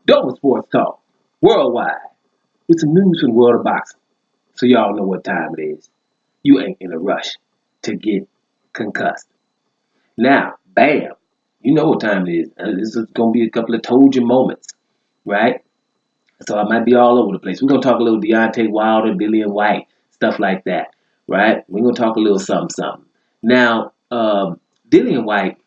Double Sports Talk, worldwide, with some news from the world of boxing. So y'all know what time it is. You ain't in a rush to get concussed. Now, bam, you know what time it is. This is going to be a couple of told you moments, right? So I might be all over the place. We're going to talk a little Deontay Wilder, Dillian Whyte, stuff like that, right? We're going to talk a little something, something. Now, Dillian Whyte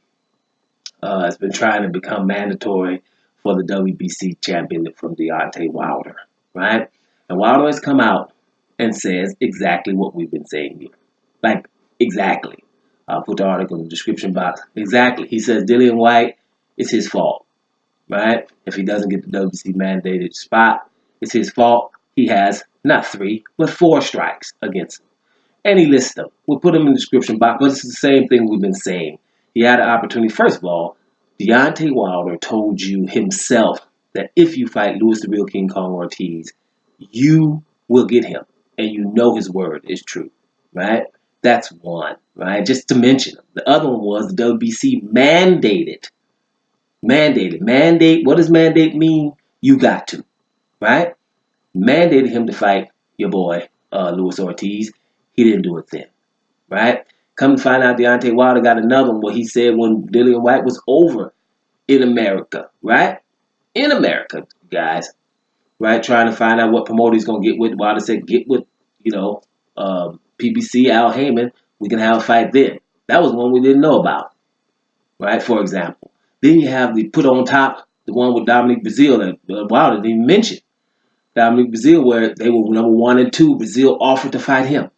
has been trying to become mandatory for the WBC champion from Deontay Wilder, right? And Wilder has come out and says exactly what we've been saying here. Like, exactly. I'll put the article in the description box. Exactly. He says Dillian Whyte, it's his fault, right? If he doesn't get the WBC mandated spot, it's his fault. He has not 3, but 4 strikes against him. And he lists them. We'll put them in the description box, but it's the same thing we've been saying. He had an opportunity. First of all, Deontay Wilder told you himself that if you fight Louis the Real King Kong Ortiz, you will get him. And you know his word is true, right? That's one, right? Just to mention them. The other one was the WBC mandated. Mandate. What does mandate mean? You got to, right? Mandated him to fight your boy, Louis Ortiz. He didn't do it then, right? Come to find out, Deontay Wilder got another one where he said when Dillian Whyte was over in America, right? In America, guys, right? Trying to find out what promoter he's going to get with. Wilder said, get with, PBC, Al Heyman. We can have a fight then. That was one we didn't know about, right? For example. Then you have the put on top, the one with Dominique Brazil that Wilder didn't even mention. Dominique Brazil, where they were number 1 and 2. Brazil offered to fight him.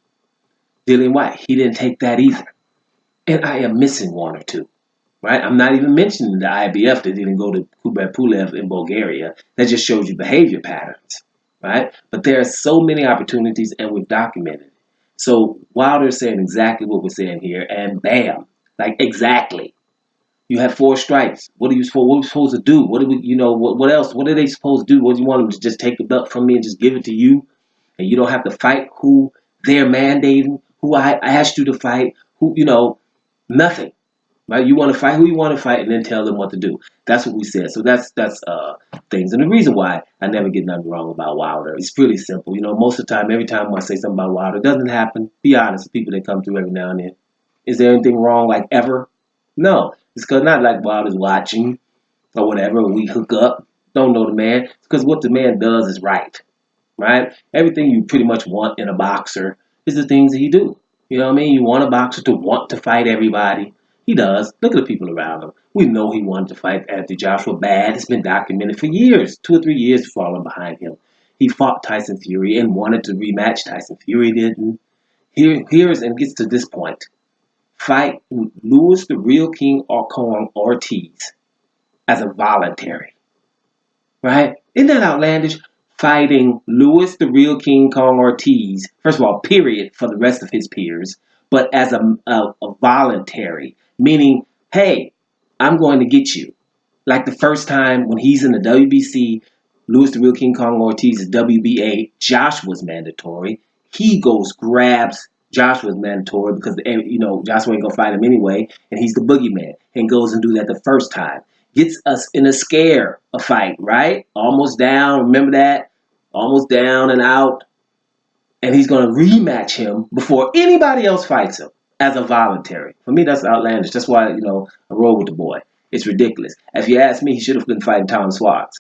Dillian Whyte, he didn't take that either. And I am missing 1 or 2, right? I'm not even mentioning the IBF that didn't go to Kubrat Pulev in Bulgaria. That just shows you behavior patterns, right? But there are so many opportunities, and we've documented it. So Wilder is saying exactly what we're saying here, and bam, like exactly. You have 4 strikes. What are you supposed to do? What do we, what else? What are they supposed to do? What do you want them to just take the belt from me and just give it to you? And you don't have to fight who they're mandating, who I asked you to fight, who, nothing. Right? You want to fight who you want to fight and then tell them what to do. That's what we said. So that's things. And the reason why I never get nothing wrong about Wilder, it's really simple. Most of the time, every time I say something about Wilder, it doesn't happen. Be honest with people that come through every now and then. Is there anything wrong like ever? No. It's because not like Wilder's watching or whatever, or we hook up. Don't know the man. It's because what the man does is right. Right? Everything you pretty much want in a boxer is the things that he do. You know what I mean? You want a boxer to want to fight everybody. He does. Look at the people around him. We know he wanted to fight Anthony Joshua bad. It's been documented for years, 2 or 3 years following behind him. He fought Tyson Fury and wanted to rematch. Tyson Fury didn't. Here's and gets to this point. Fight Louis the Real King Kong Ortiz as a voluntary. Right? Isn't that outlandish? Fighting Louis the Real King Kong Ortiz, first of all, period, for the rest of his peers, but as a voluntary, meaning, hey, I'm going to get you. Like the first time when he's in the WBC, Louis the Real King Kong Ortiz is WBA, Joshua's mandatory. He goes, grabs Joshua's mandatory because, Joshua ain't going to fight him anyway, and he's the boogeyman, and goes and do that the first time. Gets us in a fight, right? Almost down, remember that? Almost down and out. And he's going to rematch him before anybody else fights him as a voluntary. For me, that's outlandish. That's why, I roll with the boy. It's ridiculous. If you ask me, he should have been fighting Tom Swartz.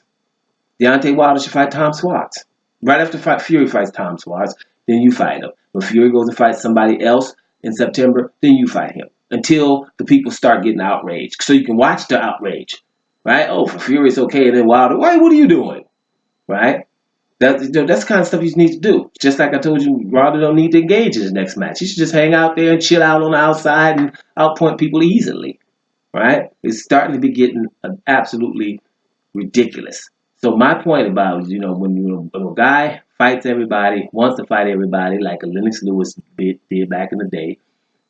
Deontay Wilder should fight Tom Swartz. Right after Fury fights Tom Swartz, then you fight him. When Fury goes to fight somebody else in September, then you fight him. Until the people start getting outraged. So you can watch the outrage. Right? Oh, for Fury it's okay, and then Wilder, why? What are you doing? Right? That's the kind of stuff you need to do. Just like I told you, Wilder don't need to engage in his next match. He should just hang out there and chill out on the outside and outpoint people easily. Right? It's starting to be getting absolutely ridiculous. So my point about it, when a guy fights everybody, wants to fight everybody, like a Lennox Lewis did back in the day,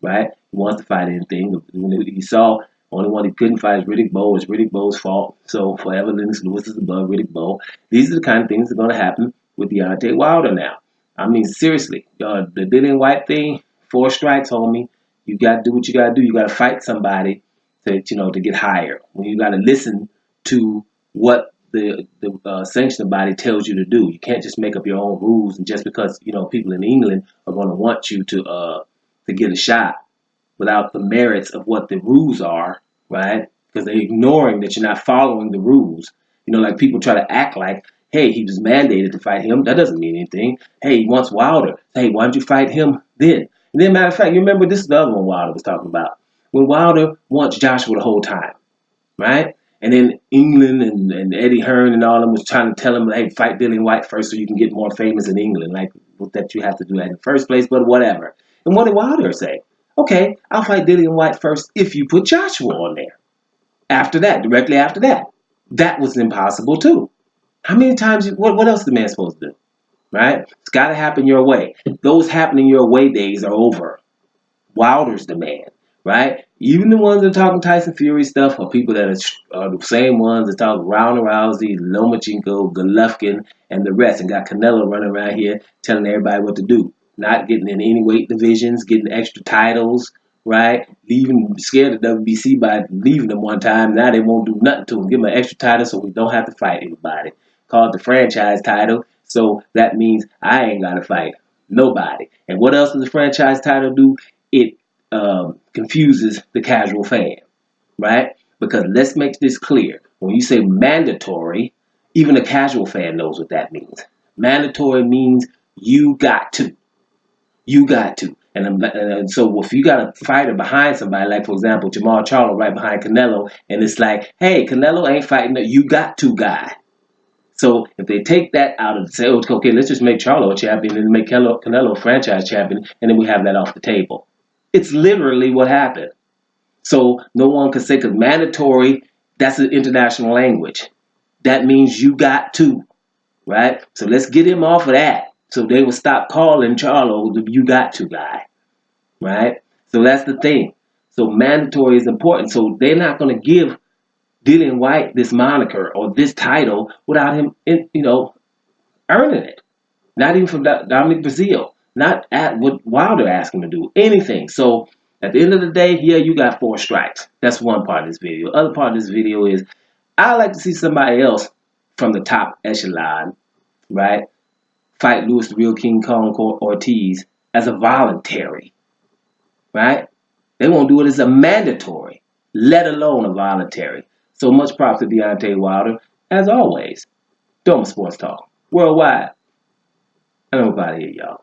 right? He wants to fight anything. When he saw only one he couldn't fight is Riddick Bowe. It's Riddick Bowe's fault. So forever Lennox Lewis is above Riddick Bowe. These are the kind of things that are going to happen with Deontay Wilder now. I mean, seriously, the Dillian Whyte thing, 4 strikes, homie. You got to do what you got to do. You got to fight somebody to get higher. When you got to listen to what the sanctioning body tells you to do. You can't just make up your own rules, and just because people in England are going to want you to get a shot without the merits of what the rules are, right? Because they're ignoring that you're not following the rules. Like people try to act like, hey, he was mandated to fight him. That doesn't mean anything. Hey, he wants Wilder. Hey, why don't you fight him then? And then, matter of fact, you remember this is the other one Wilder was talking about. When Wilder wants Joshua the whole time, right? And then England and Eddie Hearn and all of them was trying to tell him, hey, fight Dillian Whyte first so you can get more famous in England. Like, that you have to do that in the first place, but whatever. And what did Wilder say? Okay, I'll fight Dillian Whyte first if you put Joshua on there. After that, directly after that. That was impossible too. How many times, what else is the man supposed to do? Right? It's got to happen your way. Those happening your way days are over. Wilder's the man, right? Even the ones that are talking Tyson Fury stuff are people that are the same ones that talk Ronda Rousey, Lomachenko, Golovkin, and the rest, and got Canelo running around here telling everybody what to do. Not getting in any weight divisions, getting extra titles, right? Leaving, scared of WBC by leaving them one time. Now they won't do nothing to them. Give them an extra title so we don't have to fight anybody. Call it the franchise title, so that means I ain't got to fight nobody. And what else does the franchise title do? It confuses the casual fan, right? Because let's make this clear. When you say mandatory, even a casual fan knows what that means. Mandatory means you got to. You got to. And so if you got a fighter behind somebody, like, for example, Jamal Charlo right behind Canelo, and it's like, hey, Canelo ain't fighting the you got to guy. So if they take that out of, say, okay, let's just make Charlo a champion and make Canelo franchise champion, and then we have that off the table. It's literally what happened. So no one can say, because mandatory, that's an international language. That means you got to, right? So let's get him off of that. So they will stop calling Charlo the you got to guy, right? So that's the thing. So mandatory is important. So they're not going to give Dillian Whyte this moniker or this title without him, earning it. Not even from Dominic Brazil. Not at what Wilder asked him to do. Anything. So at the end of the day, yeah, you got 4 strikes. That's one part of this video. The other part of this video is I like to see somebody else from the top echelon, right, fight Louis the Real King Kong Ortiz as a voluntary, right? They won't do it as a mandatory, let alone a voluntary. So much props to Deontay Wilder, as always. Doma Sports Talk, worldwide. And I'm out of here, y'all.